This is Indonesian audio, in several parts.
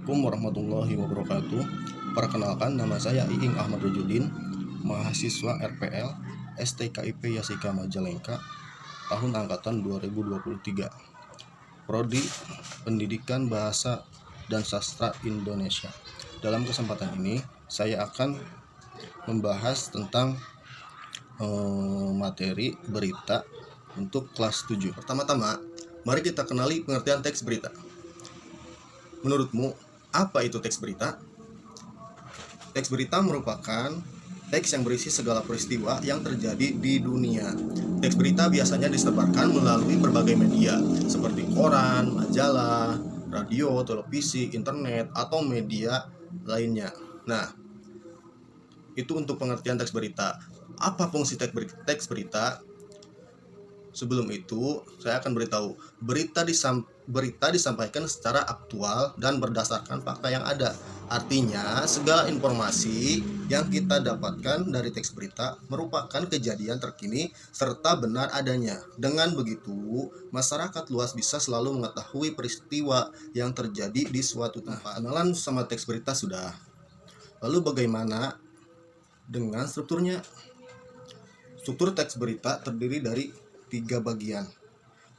Assalamualaikum warahmatullahi wabarakatuh. Perkenalkan, nama saya Iing Ahmad Rujudin, mahasiswa RPL STKIP Yasika Majalengka, tahun angkatan 2023. Prodi Pendidikan Bahasa dan Sastra Indonesia. Dalam kesempatan ini, saya akan membahas tentang materi berita untuk kelas 7. Pertama-tama, mari kita kenali pengertian teks berita. Menurutmu, apa itu teks berita? Teks berita merupakan teks yang berisi segala peristiwa yang terjadi di dunia. Teks berita biasanya disebarkan melalui berbagai media, seperti koran, majalah, radio, televisi, internet, atau media lainnya. Nah, itu untuk pengertian teks berita. Apa fungsi teks berita? Sebelum itu, saya akan beritahu, berita disampaikan secara aktual dan berdasarkan fakta yang ada. Artinya, segala informasi yang kita dapatkan dari teks berita merupakan kejadian terkini serta benar adanya. Dengan begitu, masyarakat luas bisa selalu mengetahui peristiwa yang terjadi di suatu tempat. Kenalan sama teks berita sudah. Lalu bagaimana dengan strukturnya? Struktur teks berita terdiri dari 3 bagian.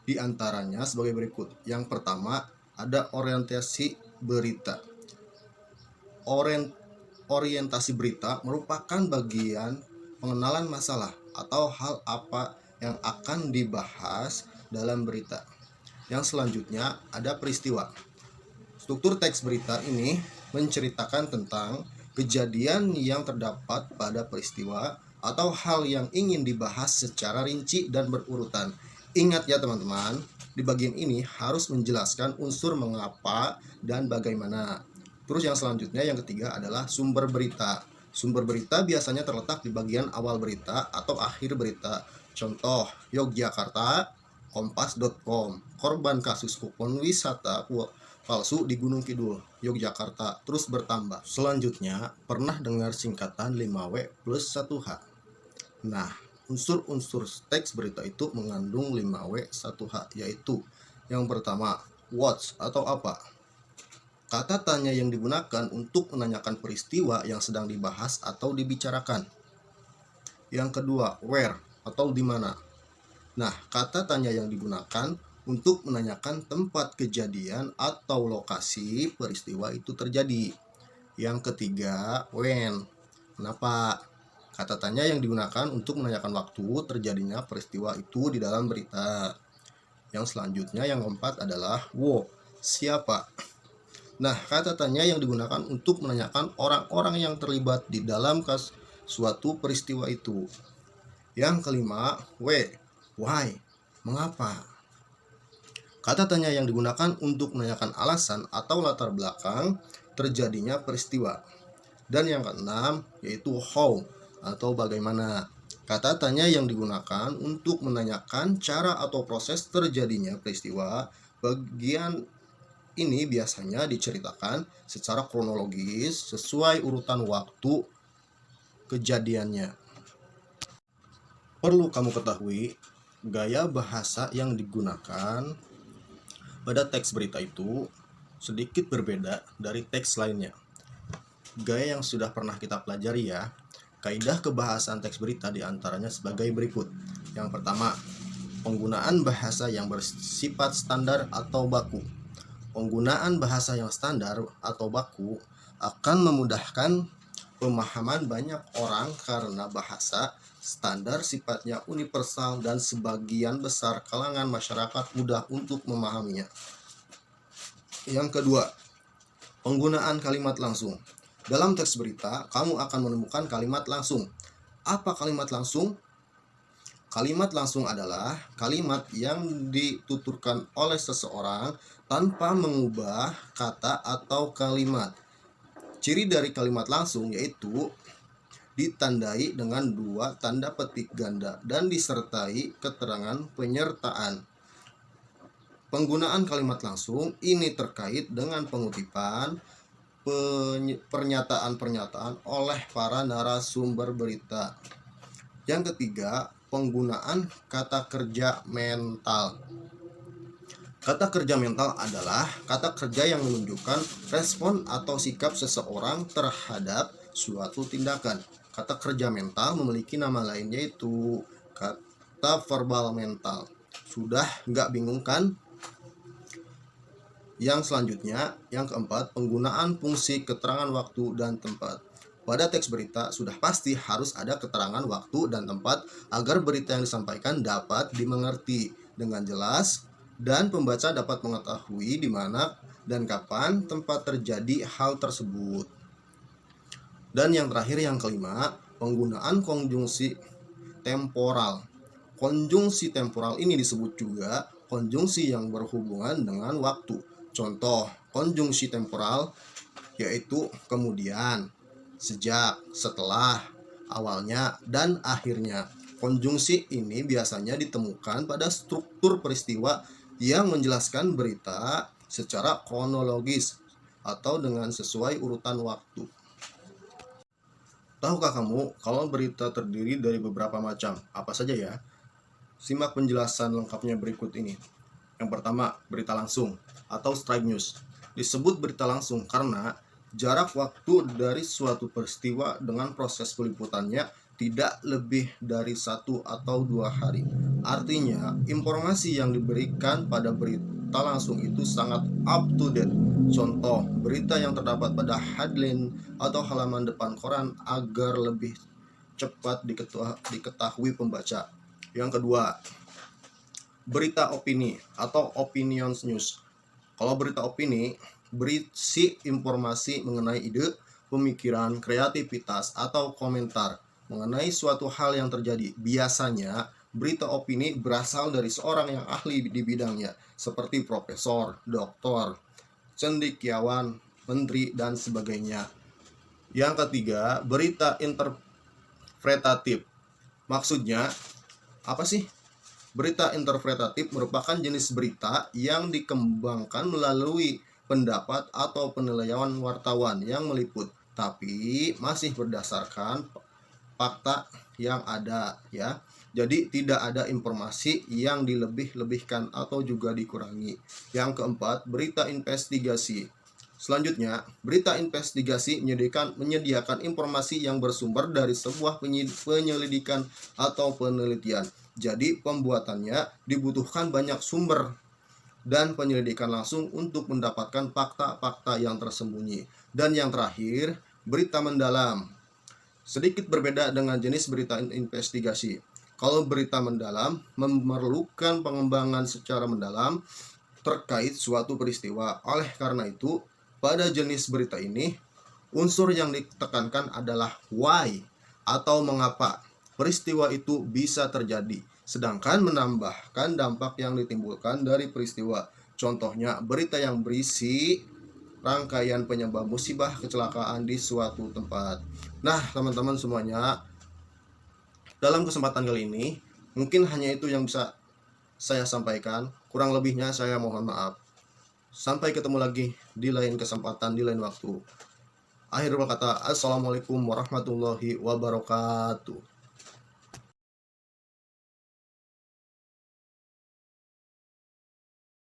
Di antaranya sebagai berikut. Yang pertama, ada orientasi berita. Orientasi berita merupakan bagian pengenalan masalah atau hal apa yang akan dibahas dalam berita. Yang selanjutnya ada peristiwa. Struktur teks berita ini menceritakan tentang kejadian yang terdapat pada peristiwa atau hal yang ingin dibahas secara rinci dan berurutan. Ingat ya teman-teman, di bagian ini harus menjelaskan unsur mengapa dan bagaimana. Terus yang selanjutnya, yang ketiga adalah sumber berita. Sumber berita biasanya terletak di bagian awal berita atau akhir berita. Contoh, Yogyakarta, kompas.com, korban kasus kupon wisata palsu di Gunung Kidul, Yogyakarta, terus bertambah. Selanjutnya, pernah dengar singkatan 5W plus 1H? Nah, unsur-unsur teks berita itu mengandung 5W 1H, yaitu yang pertama, what atau apa. Kata tanya yang digunakan untuk menanyakan peristiwa yang sedang dibahas atau dibicarakan. Yang kedua, where atau di mana. Nah, kata tanya yang digunakan untuk menanyakan tempat kejadian atau lokasi peristiwa itu terjadi. Yang ketiga, when. Kenapa? Kata tanya yang digunakan untuk menanyakan waktu terjadinya peristiwa itu di dalam berita. Yang selanjutnya, yang keempat adalah who, siapa. Nah, kata tanya yang digunakan untuk menanyakan orang-orang yang terlibat di dalam suatu peristiwa itu. Yang kelima, why, mengapa. Kata tanya yang digunakan untuk menanyakan alasan atau latar belakang terjadinya peristiwa. Dan yang keenam, yaitu how atau bagaimana. Kata tanya yang digunakan untuk menanyakan cara atau proses terjadinya peristiwa. Bagian ini biasanya diceritakan secara kronologis sesuai urutan waktu kejadiannya. Perlu kamu ketahui, gaya bahasa yang digunakan pada teks berita itu sedikit berbeda dari teks lainnya. Gaya yang sudah pernah kita pelajari ya. Kaidah kebahasan teks berita diantaranya sebagai berikut. Yang pertama, penggunaan bahasa yang bersifat standar atau baku. Penggunaan bahasa yang standar atau baku akan memudahkan pemahaman banyak orang karena bahasa standar sifatnya universal dan sebagian besar kalangan masyarakat mudah untuk memahaminya. Yang kedua, penggunaan kalimat langsung. Dalam teks berita, kamu akan menemukan kalimat langsung. Apa kalimat langsung? Kalimat langsung adalah kalimat yang dituturkan oleh seseorang tanpa mengubah kata atau kalimat. Ciri dari kalimat langsung yaitu ditandai dengan 2 tanda petik ganda dan disertai keterangan penyertaan. Penggunaan kalimat langsung ini terkait dengan pengutipan pernyataan-pernyataan oleh para narasumber berita. Yang ketiga, penggunaan kata kerja mental. Kata kerja mental adalah kata kerja yang menunjukkan respon atau sikap seseorang terhadap suatu tindakan. Kata kerja mental memiliki nama lain, yaitu kata verbal mental. Sudah nggak bingung kan? Yang selanjutnya, yang keempat, penggunaan fungsi keterangan waktu dan tempat. Pada teks berita sudah pasti harus ada keterangan waktu dan tempat agar berita yang disampaikan dapat dimengerti dengan jelas dan pembaca dapat mengetahui di mana dan kapan tempat terjadi hal tersebut. Dan yang terakhir, yang kelima, penggunaan konjungsi temporal. Konjungsi temporal ini disebut juga konjungsi yang berhubungan dengan waktu. Contoh konjungsi temporal yaitu kemudian, sejak, setelah, awalnya, dan akhirnya. Konjungsi ini biasanya ditemukan pada struktur peristiwa yang menjelaskan berita secara kronologis atau dengan sesuai urutan waktu. Tahukah kamu kalau berita terdiri dari beberapa macam? Apa saja ya? Simak penjelasan lengkapnya berikut ini. Yang pertama, berita langsung atau straight news. Disebut berita langsung karena jarak waktu dari suatu peristiwa dengan proses peliputannya tidak lebih dari 1 atau 2 hari. Artinya, informasi yang diberikan pada berita langsung itu sangat up to date. Contoh, berita yang terdapat pada headline atau halaman depan koran agar lebih cepat diketahui pembaca. Yang kedua, berita opini atau opinion news. Kalau berita opini berisi informasi mengenai ide, pemikiran, kreativitas, atau komentar mengenai suatu hal yang terjadi. Biasanya berita opini berasal dari seorang yang ahli di bidangnya, seperti profesor, doktor, cendekiawan, menteri, dan sebagainya. Yang ketiga, berita interpretatif. Maksudnya apa sih? Berita interpretatif merupakan jenis berita yang dikembangkan melalui pendapat atau penilaian wartawan yang meliput, tapi masih berdasarkan fakta yang ada, ya. Jadi tidak ada informasi yang dilebih-lebihkan atau juga dikurangi. Yang keempat, berita investigasi. Selanjutnya, berita investigasi menyediakan informasi yang bersumber dari sebuah penyelidikan atau penelitian. Jadi pembuatannya dibutuhkan banyak sumber dan penyelidikan langsung untuk mendapatkan fakta-fakta yang tersembunyi. Dan yang terakhir, berita mendalam. Sedikit berbeda dengan jenis berita investigasi. Kalau berita mendalam memerlukan pengembangan secara mendalam terkait suatu peristiwa. Oleh karena itu, pada jenis berita ini, unsur yang ditekankan adalah why atau mengapa peristiwa itu bisa terjadi, sedangkan menambahkan dampak yang ditimbulkan dari peristiwa. Contohnya, berita yang berisi rangkaian penyebab musibah kecelakaan di suatu tempat. Nah, teman-teman semuanya, dalam kesempatan kali ini, mungkin hanya itu yang bisa saya sampaikan. Kurang lebihnya saya mohon maaf. Sampai ketemu lagi di lain kesempatan, di lain waktu. Akhir kata, assalamualaikum warahmatullahi wabarakatuh.